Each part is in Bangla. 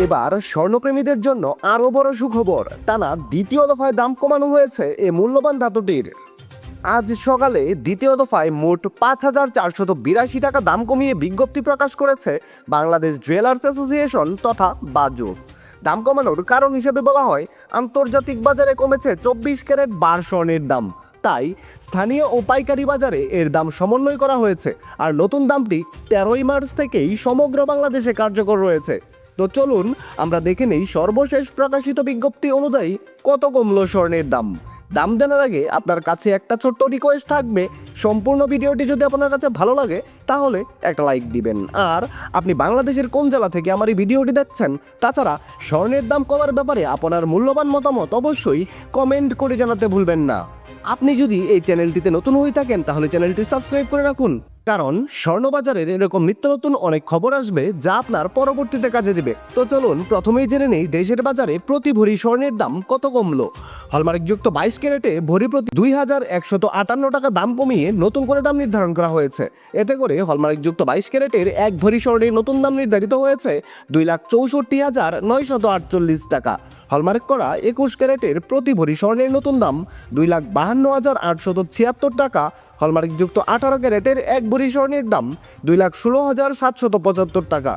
এবার স্বর্ণপ্রেমীদের জন্য আরও বড় সুখবর, টানা দ্বিতীয় দফায় দাম কমানো হয়েছে এ মূল্যবান ধাতুটির। আজ সকালে দ্বিতীয় দফায় মোট ৫,৪৮২ টাকা দাম কমিয়ে বিজ্ঞপ্তি প্রকাশ করেছে বাংলাদেশ জুয়েলার্স অ্যাসোসিয়েশন তথা বাজুস। দাম কমানোর কারণ হিসেবে বলা হয়, আন্তর্জাতিক বাজারে কমেছে ২৪ ক্যারেট বার স্বর্ণের দাম, তাই স্থানীয় ও পাইকারি বাজারে এর দাম সমন্বয় করা হয়েছে। আর নতুন দামটি ১৩ই মার্চ থেকেই সমগ্র বাংলাদেশে কার্যকর রয়েছে। তো চলুন আমরা দেখে নেই সর্বশেষ প্রকাশিত বিজ্ঞপ্তি অনুযায়ী কত কমলো স্বর্ণের দাম। দাম জানার আগে আপনার কাছে একটা ছোট্ট রিকোয়েস্ট থাকবে, সম্পূর্ণ ভিডিওটি যদি আপনার কাছে ভালো লাগে তাহলে একটা লাইক দিবেন। আর আপনি বাংলাদেশের কোন জেলা থেকে আমার এই ভিডিওটি দেখছেন, তাছাড়া স্বর্ণের দাম কমার ব্যাপারে আপনার মূল্যবান মতামত অবশ্যই কমেন্ট করে জানাতে ভুলবেন না। আপনি যদি এই চ্যানেলটিতে নতুন হয়ে থাকেন তাহলে চ্যানেলটি সাবস্ক্রাইব করে রাখুন, কারণ স্বর্ণবাজারের এরকম নিত্য নতুন অনেক খবর আসবে যা আপনার পরবর্তীতে কাজে দিবে। তো চলুন প্রথমেই জেনে নেই দেশের বাজারে প্রতি ভরি স্বর্ণের দাম কত কমলো। হলমার্কযুক্ত 22 ক্যারেটে ভরি প্রতি ২,১৫৮ টাকা দাম কমিয়ে নতুন করে দাম নির্ধারণ করা হয়েছে। এতে করে হলমার্কযুক্ত 22 ক্যারেটের এক ভরি স্বর্ণের নতুন দাম নির্ধারিত হয়েছে ২,৬৪,৯৪৮ টাকা। হলমার্ক করা ২১ ক্যারেটের প্রতি ভরি স্বর্ণের নতুন দাম ২,৫২,৮৭৬ টাকা। হলমার্কযুক্ত 18 ক্যারেটের এক ভরি স্বর্ণের দাম ২,১৬,৭৭৫ টাকা।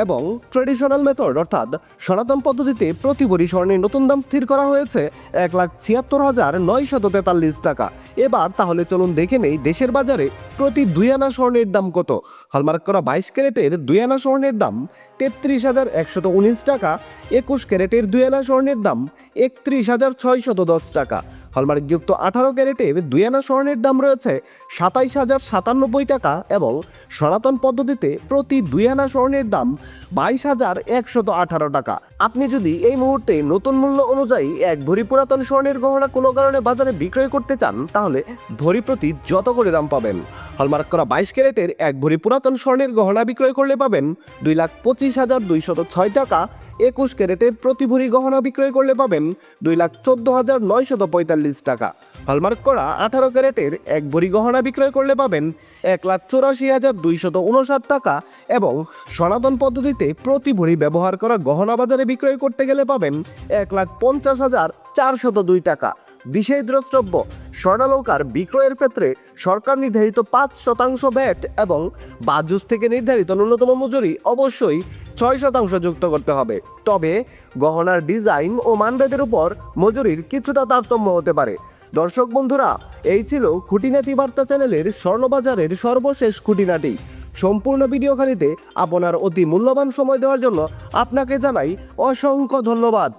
এবং ট্রেডিশনাল মেথড অর্থাৎ সনাতন পদ্ধতিতে প্রতি ভরি স্বর্ণের নতুন দাম স্থির করা হয়েছে ১,৭৬,৯৪৩ টাকা। এবার তাহলে চলুন দেখে নেই দেশের বাজারে প্রতি 2 আনা স্বর্ণের দাম কত। হলমার্ক করা 22 ক্যারেটের 2 আনা স্বর্ণের দাম ৩৩,১১৯ টাকা। ২১ ক্যারেটের 2 আনা স্বর্ণের দাম ৩১,৬১০ টাকা। হলমার্কযুক্ত 18 ক্যারেটের 2 আনা স্বর্ণের দাম রয়েছে ২৭,০৯৭ টাকা এবং সনাতন পদ্ধতিতে প্রতি 2 আনা স্বর্ণের দাম ২২,১১৮ টাকা। আপনি যদি এই মুহূর্তে নতুন মূল্য অনুযায়ী এক ভরি পুরাতন স্বর্ণের গহনা কোনো কারণে বাজারে বিক্রয় করতে চান তাহলে ভরি প্রতি যত করে দাম পাবেন। হলমার্ক করা 22 ক্যারেটের এক ভরি পুরাতন স্বর্ণের গহনা বিক্রয় করলে পাবেন ২,২৫,২০৬ টাকা। 21 ক্যারেটের প্রতি ভরি গহনা বিক্রয় করলে পাবেন ২,১৪,৯৪৫ টাকা। হলমার্ক করা 18 ক্যারেটের এক ভরি গহনা বিক্রয় করলে পাবেন ১,৮৪,২৫৯ টাকা এবং সনাতন পদ্ধতিতে প্রতি ভরি ব্যবহার করা গহনা বাজারে বিক্রয় করতে গেলে পাবেন ১,৫০,৪০২ টাকা। বিশেষ দ্রষ্টব্য, স্বর্ণালংকার বিক্রয়ের ক্ষেত্রে সরকার নির্ধারিত ৫% ভ্যাট এবং বাজুস থেকে নির্ধারিত ন্যূনতম মজুরি অবশ্যই ৬% যুক্ত করতে হবে। তবে গহনার ডিজাইন ও মানভেদের উপর মজুরির কিছুটা তারতম্য হতে পারে। দর্শক বন্ধুরা, এই ছিল খুঁটিনাটি বার্তা চ্যানেলের স্বর্ণবাজারের সর্বশেষ খুঁটিনাটি। সম্পূর্ণ ভিডিওখানিতে আপনার অতি মূল্যবান সময় দেওয়ার জন্য আপনাকে জানাই অসংখ্য ধন্যবাদ।